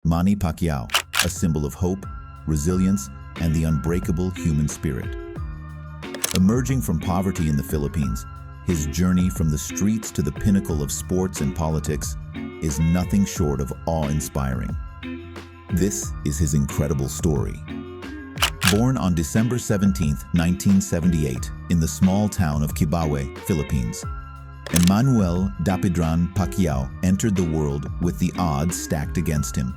Manny Pacquiao, a symbol of hope, resilience, and the unbreakable human spirit. Emerging from poverty in the Philippines, his journey from the streets to the pinnacle of sports and politics is nothing short of awe-inspiring. This is his incredible story. Born on December 17, 1978, in the small town of Kibawe, Philippines, Emmanuel Dapidran Pacquiao entered the world with the odds stacked against him.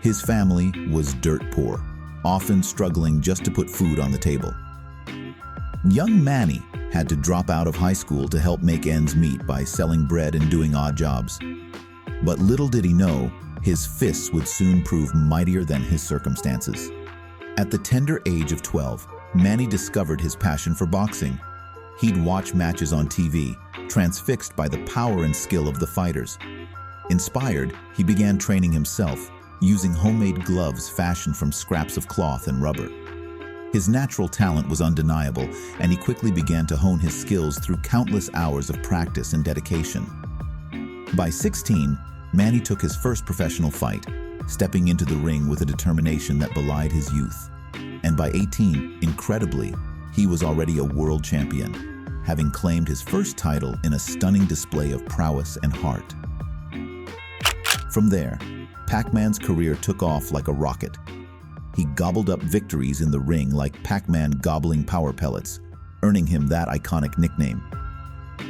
His family was dirt poor, often struggling just to put food on the table. Young Manny had to drop out of high school to help make ends meet by selling bread and doing odd jobs. But little did he know, his fists would soon prove mightier than his circumstances. At the tender age of 12, Manny discovered his passion for boxing. He'd watch matches on TV, transfixed by the power and skill of the fighters. Inspired, he began training himself, using homemade gloves fashioned from scraps of cloth and rubber. His natural talent was undeniable, and he quickly began to hone his skills through countless hours of practice and dedication. By 16, Manny took his first professional fight, stepping into the ring with a determination that belied his youth. And by 18, incredibly, he was already a world champion, having claimed his first title in a stunning display of prowess and heart. From there, Pac-Man's career took off like a rocket. He gobbled up victories in the ring like Pac-Man gobbling power pellets, earning him that iconic nickname.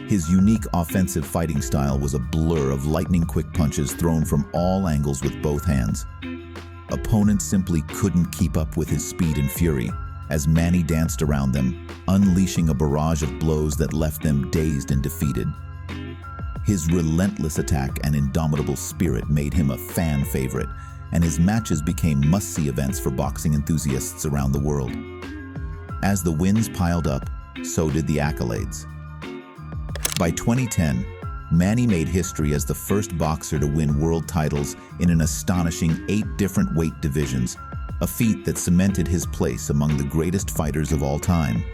His unique offensive fighting style was a blur of lightning-quick punches thrown from all angles with both hands. Opponents simply couldn't keep up with his speed and fury, as Manny danced around them, unleashing a barrage of blows that left them dazed and defeated. His relentless attack and indomitable spirit made him a fan favorite, and his matches became must-see events for boxing enthusiasts around the world. As the wins piled up, so did the accolades. By 2010, Manny made history as the first boxer to win world titles in an astonishing 8 different weight divisions, a feat that cemented his place among the greatest fighters of all time.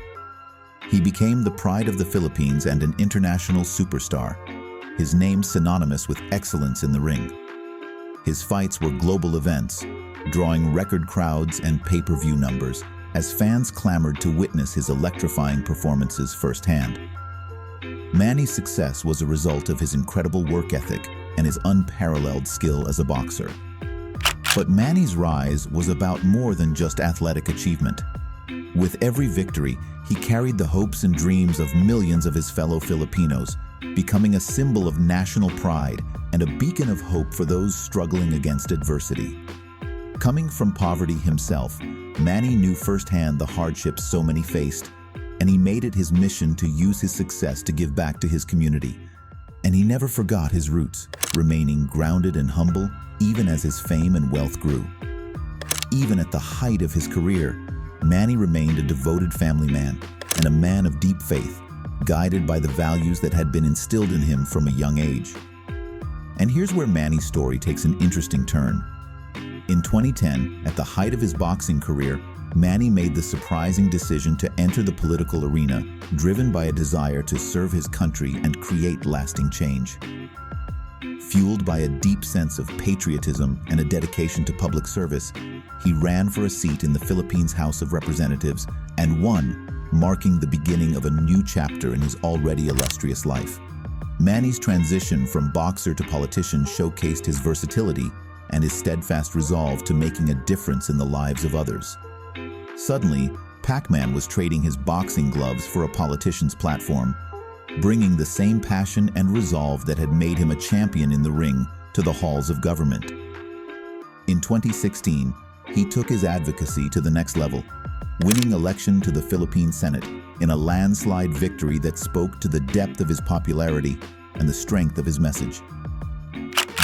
He became the pride of the Philippines and an international superstar, his name synonymous with excellence in the ring. His fights were global events, drawing record crowds and pay-per-view numbers as fans clamored to witness his electrifying performances firsthand. Manny's success was a result of his incredible work ethic and his unparalleled skill as a boxer. But Manny's rise was about more than just athletic achievement. With every victory, he carried the hopes and dreams of millions of his fellow Filipinos, becoming a symbol of national pride and a beacon of hope for those struggling against adversity. Coming from poverty himself, Manny knew firsthand the hardships so many faced, and he made it his mission to use his success to give back to his community. And he never forgot his roots, remaining grounded and humble even as his fame and wealth grew. Even at the height of his career, Manny remained a devoted family man and a man of deep faith, guided by the values that had been instilled in him from a young age. And here's where Manny's story takes an interesting turn. In 2010, at the height of his boxing career, Manny made the surprising decision to enter the political arena, driven by a desire to serve his country and create lasting change. Fueled by a deep sense of patriotism and a dedication to public service, he ran for a seat in the Philippines House of Representatives and won, marking the beginning of a new chapter in his already illustrious life. Manny's transition from boxer to politician showcased his versatility and his steadfast resolve to making a difference in the lives of others. Suddenly, Pac-Man was trading his boxing gloves for a politician's platform, bringing the same passion and resolve that had made him a champion in the ring to the halls of government. In 2016, he took his advocacy to the next level, winning election to the Philippine Senate in a landslide victory that spoke to the depth of his popularity and the strength of his message.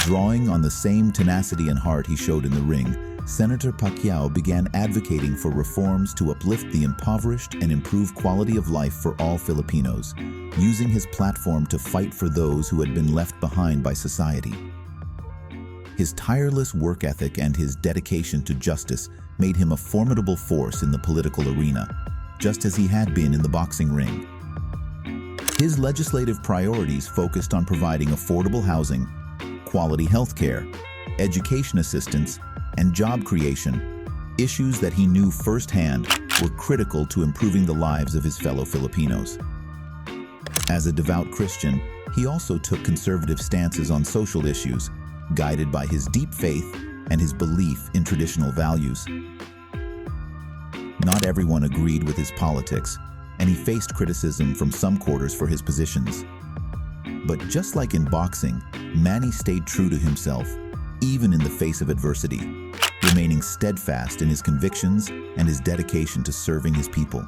Drawing on the same tenacity and heart he showed in the ring, Senator Pacquiao began advocating for reforms to uplift the impoverished and improve quality of life for all Filipinos, using his platform to fight for those who had been left behind by society. His tireless work ethic and his dedication to justice made him a formidable force in the political arena, just as he had been in the boxing ring. His legislative priorities focused on providing affordable housing, quality health care, education assistance, and job creation, issues that he knew firsthand were critical to improving the lives of his fellow Filipinos. As a devout Christian, he also took conservative stances on social issues, guided by his deep faith and his belief in traditional values. Not everyone agreed with his politics, and he faced criticism from some quarters for his positions. But just like in boxing, Manny stayed true to himself, even in the face of adversity, remaining steadfast in his convictions and his dedication to serving his people.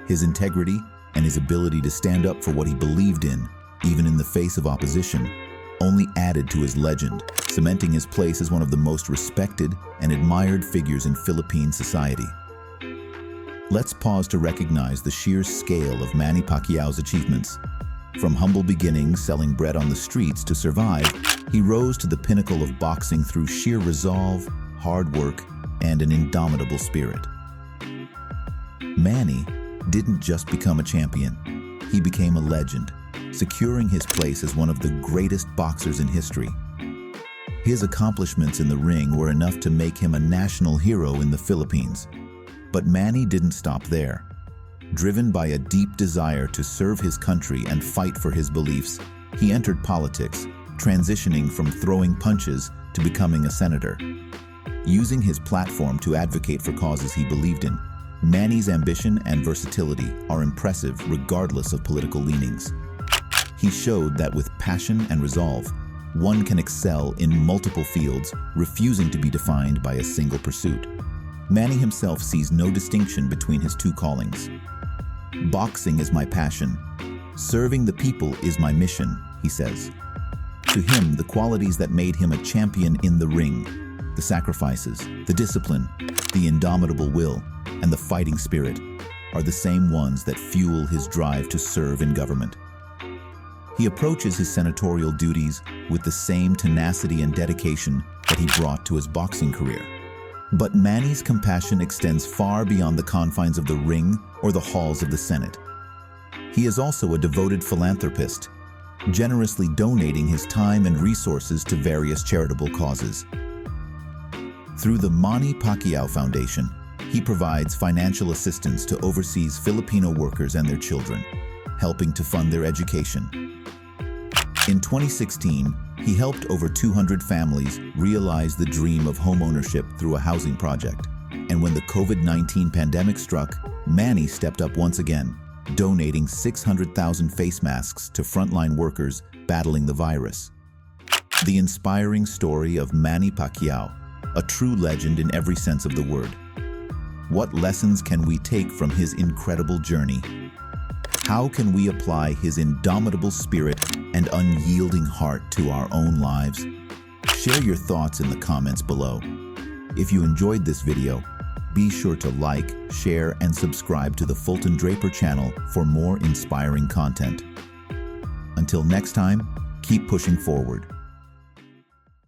His integrity and his ability to stand up for what he believed in, even in the face of opposition, only added to his legend, cementing his place as one of the most respected and admired figures in Philippine society. Let's pause to recognize the sheer scale of Manny Pacquiao's achievements. From humble beginnings selling bread on the streets to survive, he rose to the pinnacle of boxing through sheer resolve, hard work, and an indomitable spirit. Manny didn't just become a champion, he became a legend, securing his place as one of the greatest boxers in history. His accomplishments in the ring were enough to make him a national hero in the Philippines. But Manny didn't stop there. Driven by a deep desire to serve his country and fight for his beliefs, he entered politics, transitioning from throwing punches to becoming a senator. Using his platform to advocate for causes he believed in, Manny's ambition and versatility are impressive regardless of political leanings. He showed that with passion and resolve, one can excel in multiple fields, refusing to be defined by a single pursuit. Manny himself sees no distinction between his two callings. "Boxing is my passion. Serving the people is my mission," he says. To him, the qualities that made him a champion in the ring, the sacrifices, the discipline, the indomitable will, and the fighting spirit, are the same ones that fuel his drive to serve in government. He approaches his senatorial duties with the same tenacity and dedication that he brought to his boxing career. But Manny's compassion extends far beyond the confines of the ring or the halls of the Senate. He is also a devoted philanthropist, generously donating his time and resources to various charitable causes. Through the Manny Pacquiao Foundation, he provides financial assistance to overseas Filipino workers and their children, helping to fund their education. In 2016, he helped over 200 families realize the dream of homeownership through a housing project. And when the COVID-19 pandemic struck, Manny stepped up once again, donating 600,000 face masks to frontline workers battling the virus. The inspiring story of Manny Pacquiao, a true legend in every sense of the word. What lessons can we take from his incredible journey? How can we apply his indomitable spirit and unyielding heart to our own lives? Share your thoughts in the comments below. If you enjoyed this video, be sure to like, share, and subscribe to the Fulton Draper channel for more inspiring content. Until next time, keep pushing forward.